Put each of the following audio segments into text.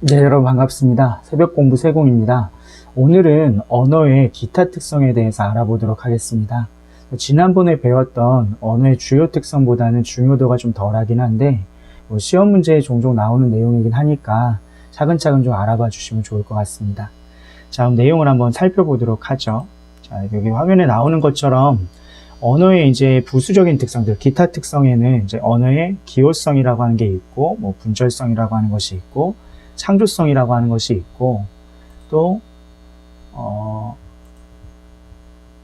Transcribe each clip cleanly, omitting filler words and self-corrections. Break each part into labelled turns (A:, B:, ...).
A: 네, 여러분 반갑습니다. 새벽 공부 세공입니다. 오늘은 언어의 기타 특성에 대해서 알아보도록 하겠습니다. 지난번에 배웠던 언어의 주요 특성보다는 중요도가 좀 덜하긴 한데 시험 문제에 종종 나오는 내용이긴 하니까 차근차근 좀 알아봐 주시면 좋을 것 같습니다. 자, 그럼 내용을 한번 살펴보도록 하죠. 자, 여기 화면에 나오는 것처럼 언어의 이제 부수적인 특성들, 기타 특성에는 이제 언어의 기호성이라고 하는 게 있고, 분절성이라고 하는 것이 있고, 창조성이라고 하는 것이 있고, 또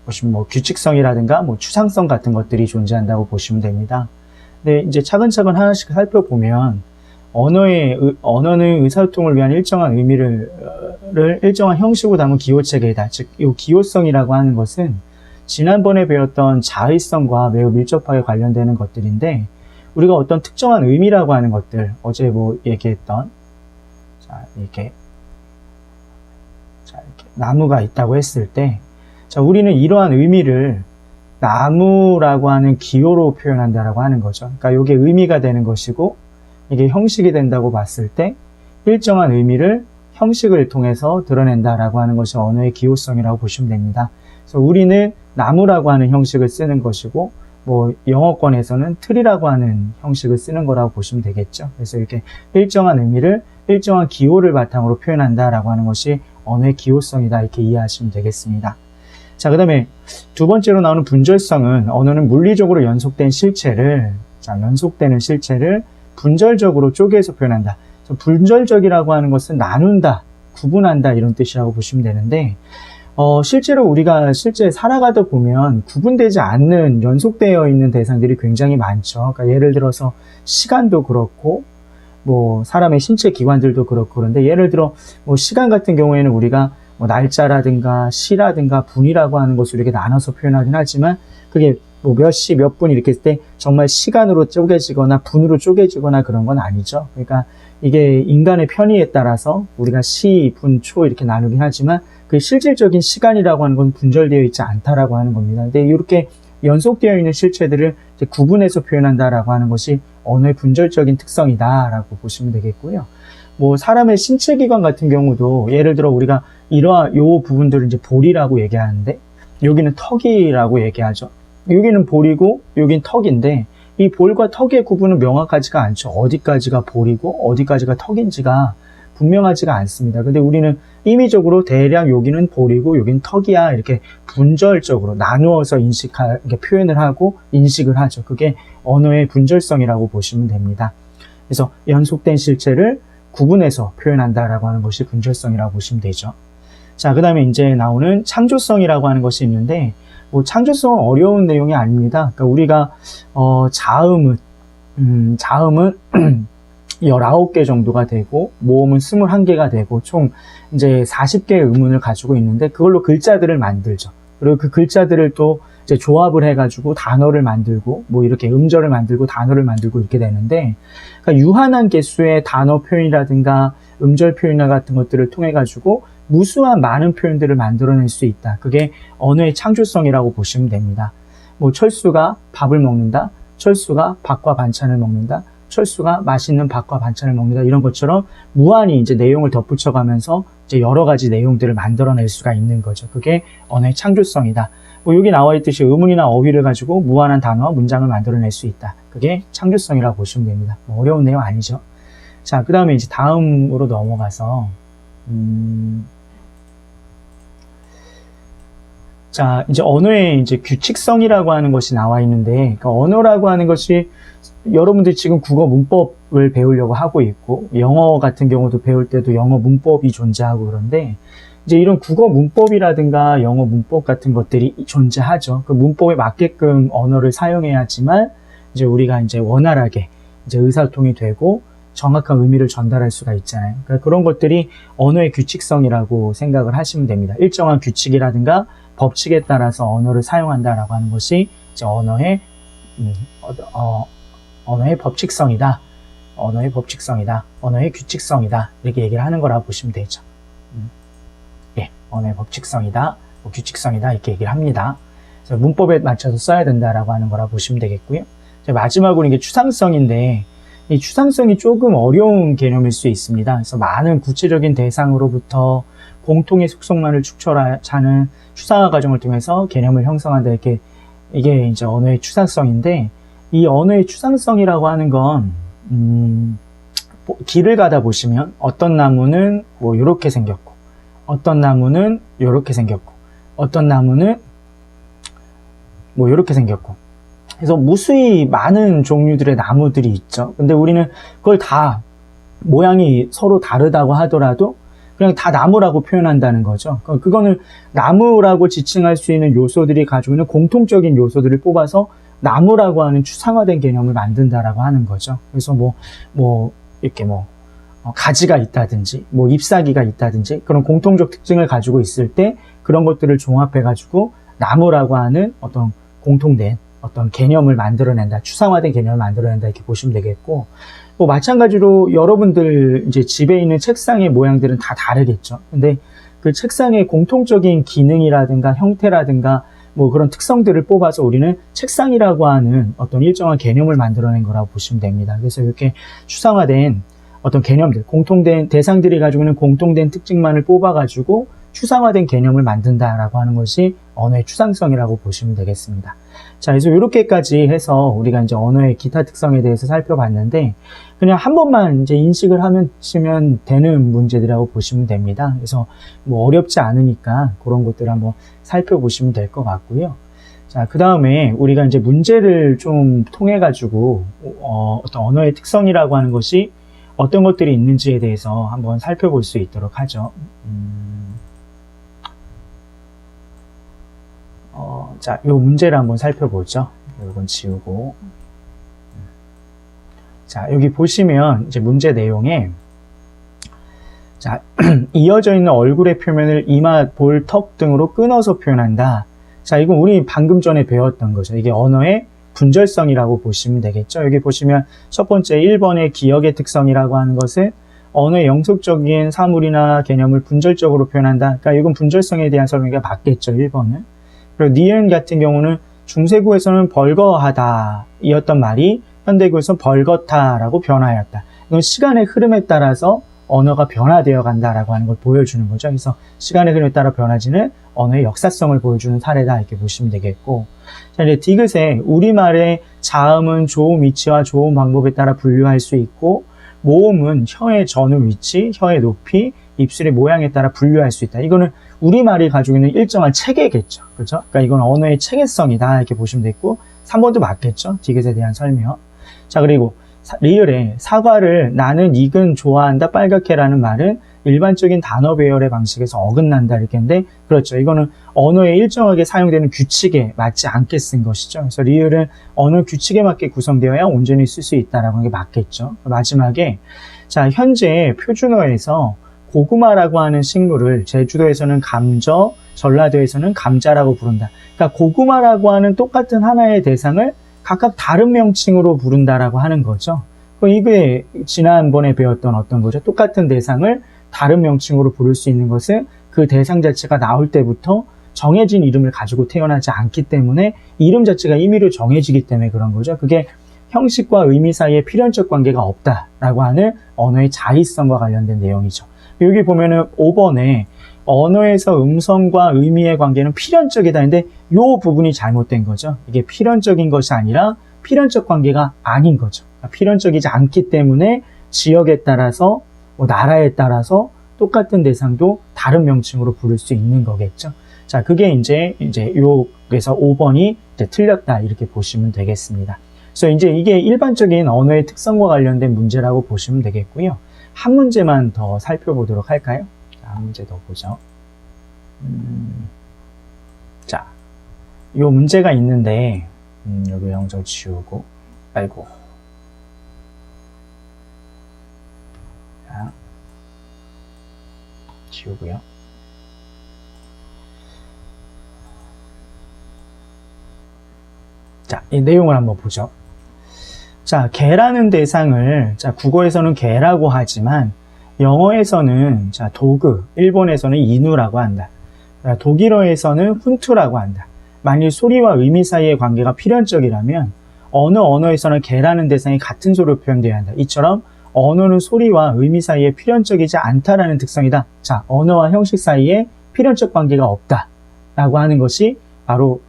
A: 보시면 규칙성이라든가 추상성 같은 것들이 존재한다고 보시면 됩니다. 근데 이제 차근차근 하나씩 살펴보면 언어는 의사소통을 위한 일정한 의미를 일정한 형식으로 담은 기호체계이다. 즉, 이 기호성이라고 하는 것은 지난번에 배웠던 자의성과 매우 밀접하게 관련되는 것들인데, 우리가 어떤 특정한 의미라고 하는 것들, 어제 얘기했던 이렇게 나무가 있다고 했을 때, 우리는 이러한 의미를 나무라고 하는 기호로 표현한다라고 하는 거죠. 그러니까 이게 의미가 되는 것이고, 이게 형식이 된다고 봤을 때 일정한 의미를 형식을 통해서 드러낸다라고 하는 것이 언어의 기호성이라고 보시면 됩니다. 그래서 우리는 나무라고 하는 형식을 쓰는 것이고, 영어권에서는 틀이라고 하는 형식을 쓰는 거라고 보시면 되겠죠. 그래서 이렇게 일정한 의미를 일정한 기호를 바탕으로 표현한다라고 하는 것이 언어의 기호성이다, 이렇게 이해하시면 되겠습니다. 자, 그 다음에 두 번째로 나오는 분절성은 언어는 물리적으로 연속된 실체를, 연속되는 실체를 분절적으로 쪼개서 표현한다. 분절적이라고 하는 것은 나눈다, 구분한다, 이런 뜻이라고 보시면 되는데, 실제로 우리가 살아가다 보면 구분되지 않는, 연속되어 있는 대상들이 굉장히 많죠. 그러니까 예를 들어서 시간도 그렇고, 사람의 신체 기관들도 그렇고, 그런데 예를 들어, 시간 같은 경우에는 우리가 날짜라든가 시라든가 분이라고 하는 것을 이렇게 나눠서 표현하긴 하지만, 그게 몇 시, 몇 분 이렇게 했을 때 정말 시간으로 쪼개지거나 분으로 쪼개지거나 그런 건 아니죠. 그러니까 이게 인간의 편의에 따라서 우리가 시, 분, 초 이렇게 나누긴 하지만 그 실질적인 시간이라고 하는 건 분절되어 있지 않다라고 하는 겁니다. 근데 이렇게 연속되어 있는 실체들을 이제 구분해서 표현한다라고 하는 것이 언어의 분절적인 특성이다라고 보시면 되겠고요. 사람의 신체 기관 같은 경우도 예를 들어 우리가 요 부분들을 이제 볼이라고 얘기하는데, 여기는 턱이라고 얘기하죠. 여기는 볼이고 여기는 턱인데, 이 볼과 턱의 구분은 명확하지가 않죠. 어디까지가 볼이고 어디까지가 턱인지가 분명하지가 않습니다. 근데 우리는 임의적으로 대략 여기는 볼이고 여기는 턱이야, 이렇게 분절적으로 나누어서 이렇게 표현을 하고 인식을 하죠. 그게 언어의 분절성이라고 보시면 됩니다. 그래서 연속된 실체를 구분해서 표현한다라고 하는 것이 분절성이라고 보시면 되죠. 자, 그 다음에 이제 나오는 창조성이라고 하는 것이 있는데, 창조성은 어려운 내용이 아닙니다. 그러니까 우리가 자음은 19개 정도가 되고, 모음은 21개가 되고, 총 이제 40개의 음운을 가지고 있는데, 그걸로 글자들을 만들죠. 그리고 그 글자들을 또 이제 조합을 해가지고 단어를 만들고, 이렇게 음절을 만들고 단어를 만들고 이렇게 되는데, 그러니까 유한한 개수의 단어 표현이라든가 음절 표현 같은 것들을 통해가지고 무수한 많은 표현들을 만들어낼 수 있다. 그게 언어의 창조성이라고 보시면 됩니다. 철수가 밥을 먹는다, 철수가 밥과 반찬을 먹는다, 철수가 맛있는 밥과 반찬을 먹는다, 이런 것처럼 무한히 이제 내용을 덧붙여가면서 이제 여러 가지 내용들을 만들어낼 수가 있는 거죠. 그게 언어의 창조성이다. 여기 나와 있듯이 의문이나 어휘를 가지고 무한한 단어와 문장을 만들어낼 수 있다. 그게 창조성이라고 보시면 됩니다. 어려운 내용 아니죠. 자, 그 다음에 이제 다음으로 넘어가서, 자, 이제 언어의 이제 규칙성이라고 하는 것이 나와 있는데, 그러니까 언어라고 하는 것이 여러분들이 지금 국어 문법을 배우려고 하고 있고, 영어 같은 경우도 배울 때도 영어 문법이 존재하고 그런데, 이제 이런 국어 문법이라든가 영어 문법 같은 것들이 존재하죠. 그 문법에 맞게끔 언어를 사용해야지만 이제 우리가 이제 원활하게 이제 의사소통이 되고 정확한 의미를 전달할 수가 있잖아요. 그러니까 그런 것들이 언어의 규칙성이라고 생각을 하시면 됩니다. 일정한 규칙이라든가 법칙에 따라서 언어를 사용한다라고 하는 것이 이제 언어의 법칙성이다, 언어의 법칙성이다, 언어의 규칙성이다, 이렇게 얘기를 하는 거라고 보시면 되죠. 예, 언어의 법칙성이다, 규칙성이다, 이렇게 얘기를 합니다. 그래서 문법에 맞춰서 써야 된다라고 하는 거라고 보시면 되겠고요. 마지막으로 이게 추상성인데, 이 추상성이 조금 어려운 개념일 수 있습니다. 그래서 많은 구체적인 대상으로부터 공통의 속성만을 축적하는 추상화 과정을 통해서 개념을 형성한다. 이게 이제 언어의 추상성인데, 이 언어의 추상성이라고 하는 건, 길을 가다 보시면 어떤 나무는 뭐 이렇게 생겼고, 어떤 나무는 이렇게 생겼고, 어떤 나무는 뭐 이렇게 생겼고, 그래서 무수히 많은 종류들의 나무들이 있죠. 근데 우리는 그걸 다 모양이 서로 다르다고 하더라도 그냥 다 나무라고 표현한다는 거죠. 그거는 나무라고 지칭할 수 있는 요소들이 가지고 있는 공통적인 요소들을 뽑아서 나무라고 하는 추상화된 개념을 만든다라고 하는 거죠. 그래서 이렇게 가지가 있다든지, 잎사귀가 있다든지, 그런 공통적 특징을 가지고 있을 때 그런 것들을 종합해가지고 나무라고 하는 어떤 공통된 어떤 개념을 만들어낸다, 추상화된 개념을 만들어낸다, 이렇게 보시면 되겠고, 마찬가지로 여러분들 이제 집에 있는 책상의 모양들은 다 다르겠죠. 근데 그 책상의 공통적인 기능이라든가 형태라든가 그런 특성들을 뽑아서 우리는 책상이라고 하는 어떤 일정한 개념을 만들어낸 거라고 보시면 됩니다. 그래서 이렇게 추상화된 어떤 개념들, 공통된 대상들이 가지고 있는 공통된 특징만을 뽑아가지고 추상화된 개념을 만든다라고 하는 것이 언어의 추상성이라고 보시면 되겠습니다. 자, 그래서 이렇게까지 해서 우리가 이제 언어의 기타 특성에 대해서 살펴봤는데, 그냥 한 번만 이제 인식을 하시면 되는 문제들이라고 보시면 됩니다. 그래서 어렵지 않으니까 그런 것들을 한번 살펴보시면 될 것 같고요. 자, 그 다음에 우리가 이제 문제를 좀 통해가지고, 어떤 언어의 특성이라고 하는 것이 어떤 것들이 있는지에 대해서 한번 살펴볼 수 있도록 하죠. 자, 이 문제를 한번 살펴보죠. 이건 지우고. 자, 여기 보시면 이제 문제 내용에, 자, 이어져 있는 얼굴의 표면을 이마, 볼, 턱 등으로 끊어서 표현한다. 자, 이건 우리 방금 전에 배웠던 거죠. 이게 언어의 분절성이라고 보시면 되겠죠. 여기 보시면 첫 번째 1번의 기억의 특성이라고 하는 것은 언어의 영속적인 사물이나 개념을 분절적으로 표현한다. 그러니까 이건 분절성에 대한 설명이 맞겠죠, 1번은. 그리고 니은 같은 경우는 중세구에서는 벌거하다 이었던 말이 현대구에서는 벌거타라고 변화하였다. 이건 시간의 흐름에 따라서 언어가 변화되어 간다라고 하는 걸 보여주는 거죠. 그래서 시간의 흐름에 따라 변화지는 언어의 역사성을 보여주는 사례다, 이렇게 보시면 되겠고, 자, 이제 디귿에 우리말의 자음은 조음 위치와 조음 방법에 따라 분류할 수 있고, 모음은 혀의 전후 위치, 혀의 높이, 입술의 모양에 따라 분류할 수 있다. 이거는 우리말이 가지고 있는 일정한 체계겠죠. 그렇죠? 그러니까 이건 언어의 체계성이다, 이렇게 보시면 되겠고, 3번도 맞겠죠? 디귿에 대한 설명. 자, 그리고 리을에 사과를 나는 익은 좋아한다, 빨갛게라는 말은 일반적인 단어 배열의 방식에서 어긋난다, 이렇게 했는데, 그렇죠. 이거는 언어에 일정하게 사용되는 규칙에 맞지 않게 쓴 것이죠. 그래서 리을은 언어 규칙에 맞게 구성되어야 온전히 쓸 수 있다라고 하는 게 맞겠죠. 마지막에, 자, 현재 표준어에서 고구마라고 하는 식물을 제주도에서는 감저, 전라도에서는 감자라고 부른다. 그러니까 고구마라고 하는 똑같은 하나의 대상을 각각 다른 명칭으로 부른다라고 하는 거죠. 이게 지난번에 배웠던 어떤 거죠. 똑같은 대상을 다른 명칭으로 부를 수 있는 것은 그 대상 자체가 나올 때부터 정해진 이름을 가지고 태어나지 않기 때문에 이름 자체가 임의로 정해지기 때문에 그런 거죠. 그게 형식과 의미 사이에 필연적 관계가 없다라고 하는 언어의 자의성과 관련된 내용이죠. 여기 보면은 5번에 언어에서 음성과 의미의 관계는 필연적이다 했는데 이 부분이 잘못된 거죠. 이게 필연적인 것이 아니라 필연적 관계가 아닌 거죠. 필연적이지 않기 때문에 지역에 따라서 나라에 따라서 똑같은 대상도 다른 명칭으로 부를 수 있는 거겠죠. 자, 그게 이제 여기서 5번이 이제 틀렸다, 이렇게 보시면 되겠습니다. 그래서 이제 이게 일반적인 언어의 특성과 관련된 문제라고 보시면 되겠고요. 한 문제만 더 살펴보도록 할까요? 자, 한 문제 더 보죠. 자, 이 문제가 있는데, 여기 영절 지우고, 아이고. 자, 지우고요. 자, 이 내용을 한번 보죠. 자, 개라는 대상을, 자, 국어에서는 개라고 하지만, 영어에서는, 자, 도그, 일본에서는 이누라고 한다. 독일어에서는 훈투라고 한다. 만일 소리와 의미 사이의 관계가 필연적이라면, 어느 언어에서는 개라는 대상이 같은 소리로 표현되어야 한다. 이처럼 언어는 소리와 의미 사이에 필연적이지 않다라는 특성이다. 자, 언어와 형식 사이에 필연적 관계가 없다. 라고 하는 것이 바로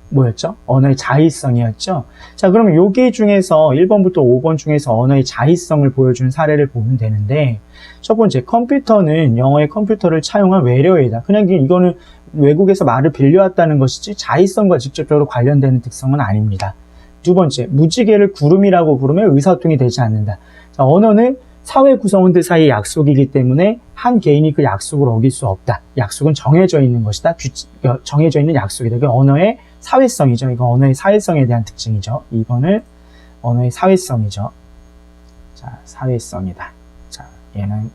A: 뭐였죠? 언어의 자의성이었죠. 자, 그러면 여기 중에서 1번부터 5번 중에서 언어의 자의성을 보여주는 사례를 보면 되는데, 첫 번째, 컴퓨터는 영어의 컴퓨터를 차용한 외래어이다. 그냥 이거는 외국에서 말을 빌려왔다는 것이지 자의성과 직접적으로 관련되는 특성은 아닙니다. 두 번째, 무지개를 구름이라고 부르면 의사소통이 되지 않는다. 자, 언어는 사회 구성원들 사이의 약속이기 때문에 한 개인이 그 약속을 어길 수 없다. 약속은 정해져 있는 것이다. 정해져 있는 약속이다. 이게 언어의 사회성이죠. 이거 언어의 사회성에 대한 특징이죠. 2번은 언어의 사회성이죠. 자, 사회성이다. 자, 얘는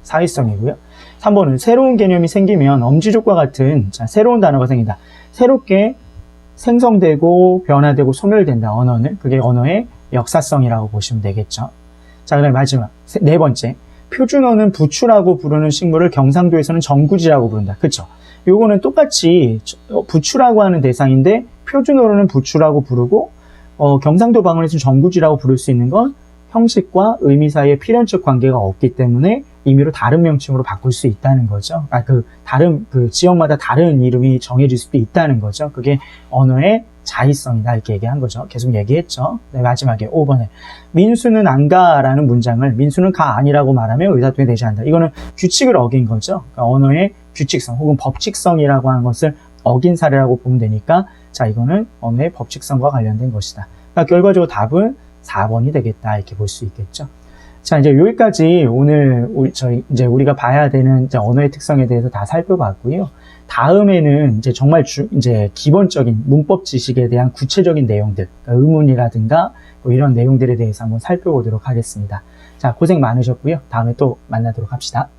A: 사회성이고요. 3번은 새로운 개념이 생기면 엄지족과 같은 새로운 단어가 생긴다. 새롭게 생성되고 변화되고 소멸된다. 언어는. 그게 언어의 역사성이라고 보시면 되겠죠. 자, 그다음에 마지막 네 번째, 표준어는 부추라고 부르는 식물을 경상도에서는 정구지라고 부른다. 그렇죠? 요거는 똑같이 부추라고 하는 대상인데 표준어로는 부추라고 부르고 경상도 방언에서는 정구지라고 부를 수 있는 건 형식과 의미 사이에 필연적 관계가 없기 때문에 임의로 다른 명칭으로 바꿀 수 있다는 거죠. 다른 지역마다 다른 이름이 정해질 수도 있다는 거죠. 그게 언어의 자의성이다 이렇게 얘기한 거죠. 계속 얘기했죠. 네, 마지막에 5번에 민수는 안 가라는 문장을 민수는 가 아니라고 말하면 의사소통이 되지 않는다. 이거는 규칙을 어긴 거죠. 그러니까 언어의 규칙성 혹은 법칙성이라고 하는 것을 어긴 사례라고 보면 되니까 자, 이거는 언어의 법칙성과 관련된 것이다. 그러니까 결과적으로 답은 4번이 되겠다 이렇게 볼 수 있겠죠. 자, 이제 여기까지 오늘 우리가 봐야 되는 언어의 특성에 대해서 다 살펴봤고요. 다음에는 이제 정말 이제 기본적인 문법 지식에 대한 구체적인 내용들, 그러니까 의문이라든가 뭐 이런 내용들에 대해서 한번 살펴보도록 하겠습니다. 자, 고생 많으셨고요. 다음에 또 만나도록 합시다.